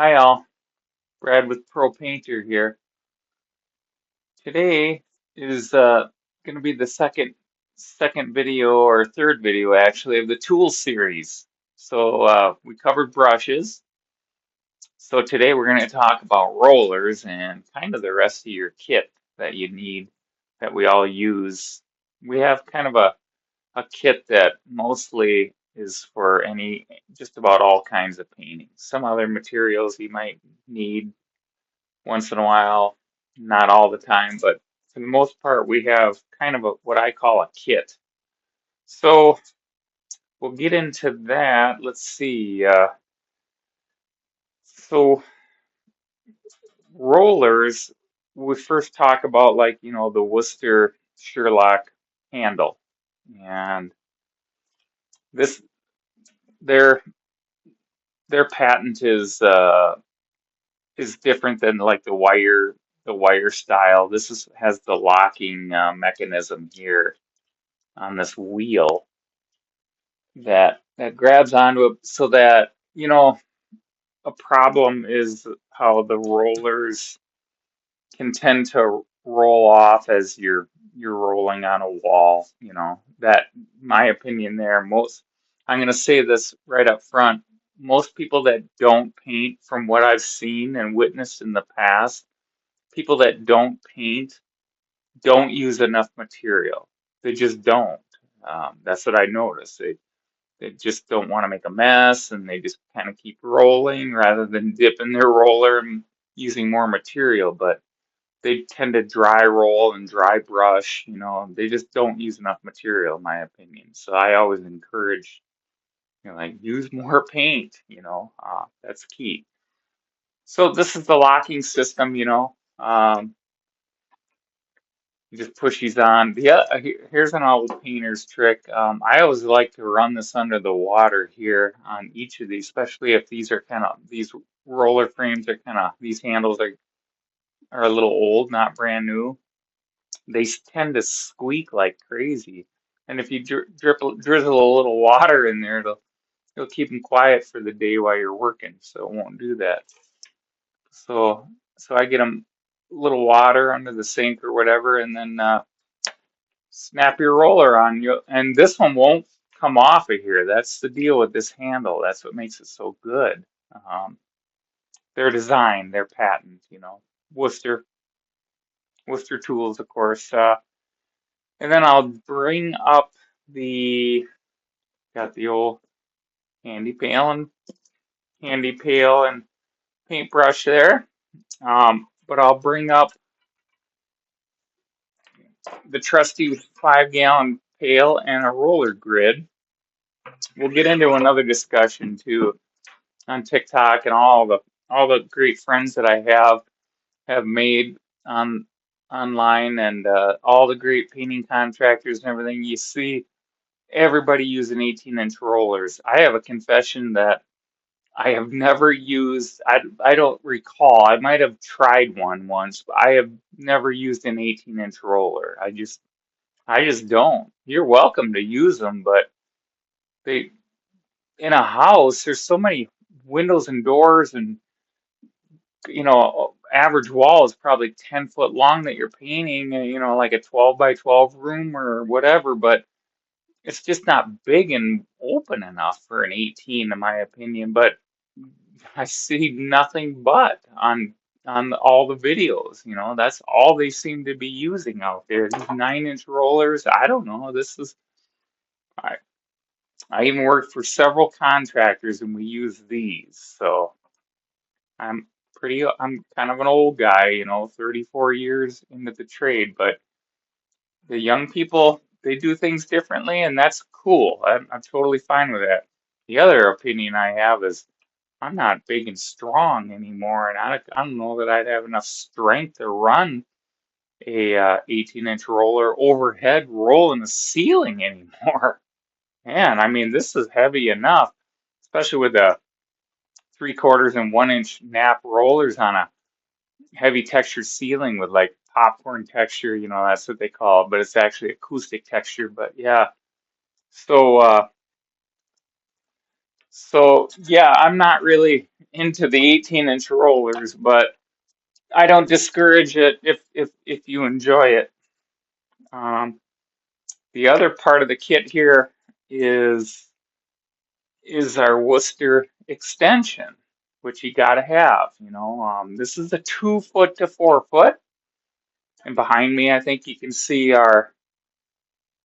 Hi all, Brad with Pro Painter here. Today is going to be the second video or third video actually of the tool series. So we covered brushes. So today we're going to talk about rollers and kind of the rest of your kit that you need that we all use. We have kind of a kit that mostly is for just about all kinds of painting. Some other materials you might need once in a while, not all the time, but for the most part, we have kind of what I call a kit. So we'll get into that. Let's see. So rollers, we first talk about the Worcester Sherlock handle, and this their their patent is different than like the wire style. This has the locking mechanism here on this wheel that grabs onto it so that a problem is how the rollers can tend to roll off as you're rolling on a wall, that my opinion there. I'm going to say this right up front. Most people that don't paint, from what I've seen and witnessed in the past, people that don't paint don't use enough material. They just don't. That's what I noticed. They just don't want to make a mess and they just kind of keep rolling rather than dipping their roller and using more material. But they tend to dry roll and dry brush, they just don't use enough material, in my opinion. So I always encourage, like use more paint, that's key. So this is the locking system, you just push these on. Here's an old painter's trick. I always like to run this under the water here on each of these, especially if these roller frames are these handles are a little old, not brand new. They tend to squeak like crazy. And if you drizzle a little water in there, it'll keep them quiet for the day while you're working, so it won't do that. So, so I get them a little water under the sink or whatever, and then snap your roller on you, and this one won't come off of here. That's the deal with this handle. That's what makes it so good. Um, their design, their patent, Worcester, Worcester tools, of course. And then I'll bring up got the old handy pail and paintbrush there. But I'll bring up the trusty 5-gallon pail and a roller grid. We'll get into another discussion too on TikTok and all the great friends that I have made on online and all the great painting contractors and everything. You see everybody using 18-inch rollers. I have a confession that I have never used. I don't recall. I might have tried one once, but I have never used an 18-inch roller. I just don't. You're welcome to use them, but they in a house, there's so many windows and doors and average wall is probably 10 foot long that you're painting, like a 12 by 12 room or whatever, but it's just not big and open enough for an 18, in my opinion. But I see nothing but on all the videos, that's all they seem to be using out there. These 9-inch rollers, I don't know. I, I even worked for several contractors and we use these, so. I'm I'm kind of an old guy, 34 years into the trade, but the young people, they do things differently, and that's cool. I'm totally fine with that. The other opinion I have is I'm not big and strong anymore, and I don't know that I'd have enough strength to run a 18-inch roller overhead roll in the ceiling anymore. Man, I mean, this is heavy enough, especially with the 3/4 and 1-inch nap rollers on a heavy textured ceiling with like popcorn texture, that's what they call it, but it's actually acoustic texture. But yeah, so so yeah, I'm not really. into the 18-inch rollers, but I don't discourage it if you enjoy it. Um, the other part of the kit here is is our Worcester extension, which you got to have. This is a 2 foot to 4 foot, and behind me, I think you can see our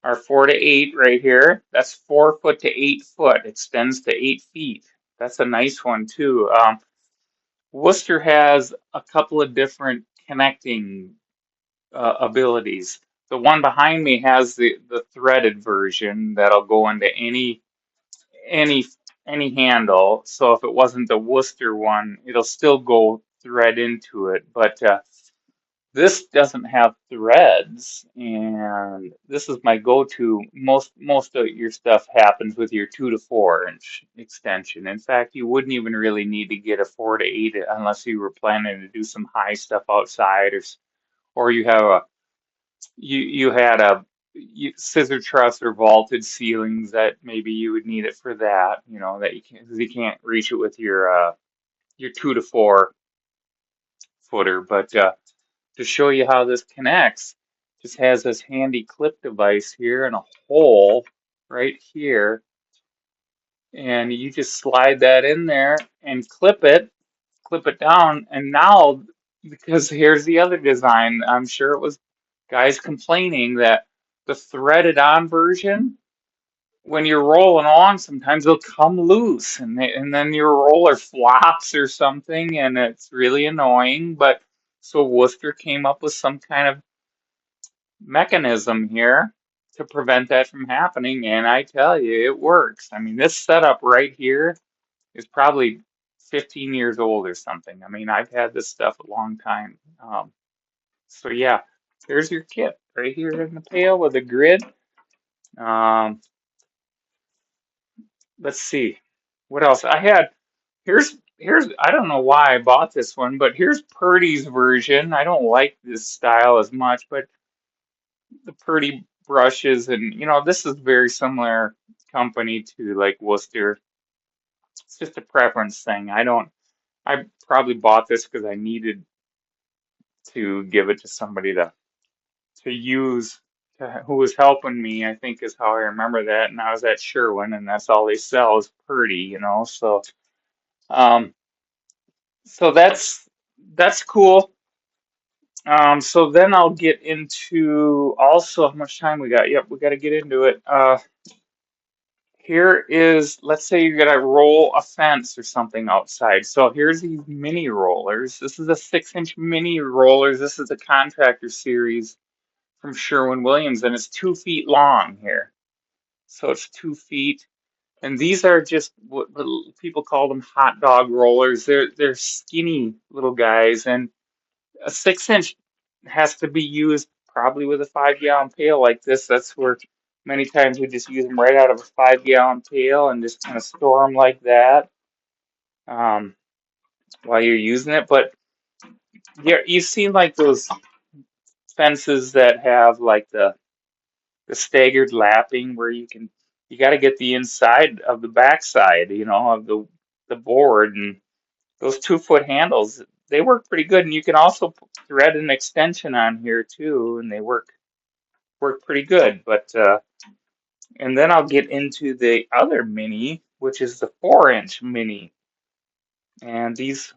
4 to 8 right here. That's 4 foot to 8 foot. Extends to 8 feet. That's a nice one too. Worcester has a couple of different connecting abilities. The one behind me has the threaded version that'll go into any any handle. So if it wasn't the Worcester one, it'll still go thread into it. But this doesn't have threads, and this is my go-to. Most of your stuff happens with your 2 to 4 inch extension. In fact, you wouldn't even really need to get a 4 to 8 unless you were planning to do some high stuff outside, or you have a you had a scissor truss or vaulted ceilings that maybe you would need it for that. That you can't reach it with your 2 to 4 footer, but. To show you how this connects, just has this handy clip device here and a hole right here, and you just slide that in there and clip it down, and now, because here's the other design, I'm sure it was guys complaining that the threaded on version, when you're rolling along, sometimes they'll come loose, and then your roller flops or something, and it's really annoying. But so Worcester came up with some kind of mechanism here to prevent that from happening, and I tell you, it works. I mean, this setup right here is probably 15 years old or something. I mean, I've had this stuff a long time. So yeah, there's your kit right here in the pail with a grid. Um, let's see what else I had. Here's I don't know why I bought this one, but here's Purdy's version. I don't like this style as much, but the Purdy brushes, and this is very similar company to like Worcester. It's just a preference thing. I probably bought this because I needed to give it to somebody to use, who was helping me, I think is how I remember that. And I was at Sherwin, and that's all they sell is Purdy. Um, so that's cool. So then I'll get into also how much time we got. Yep, we got to get into it. Here is, let's say you're gonna roll a fence or something outside. So here's these mini rollers. This is a 6-inch mini rollers. This is a contractor series from Sherwin-Williams, and it's 2 feet long here. So it's 2 feet. And these are just what people call them hot dog rollers. They're skinny little guys, and a 6-inch has to be used probably with a 5-gallon pail like this. That's where many times we just use them right out of a 5-gallon pail and just kind of store them like that um, while you're using it. But yeah, you've seen like those fences that have like the staggered lapping where you got to get the inside of the backside, of the board, and those 2 foot handles, they work pretty good, and you can also thread an extension on here too, and they work pretty good. But and then I'll get into the other mini, which is the 4-inch mini, and these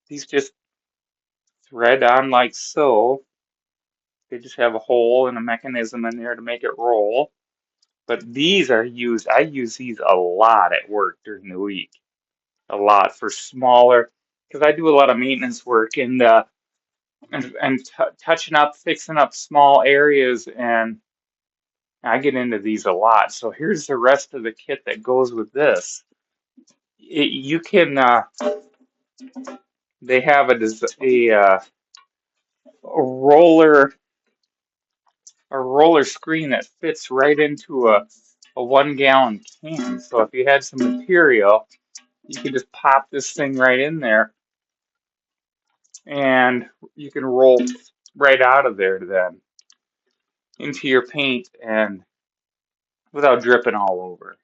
just thread on like so. They just have a hole and a mechanism in there to make it roll. But these are used. I use these a lot at work during the week, a lot for smaller, because I do a lot of maintenance work and touching up, fixing up small areas, and I get into these a lot. So here's the rest of the kit that goes with this. You can they have a roller screen that fits right into a 1-gallon can. So if you had some material, you can just pop this thing right in there, and you can roll right out of there then into your paint and without dripping all over.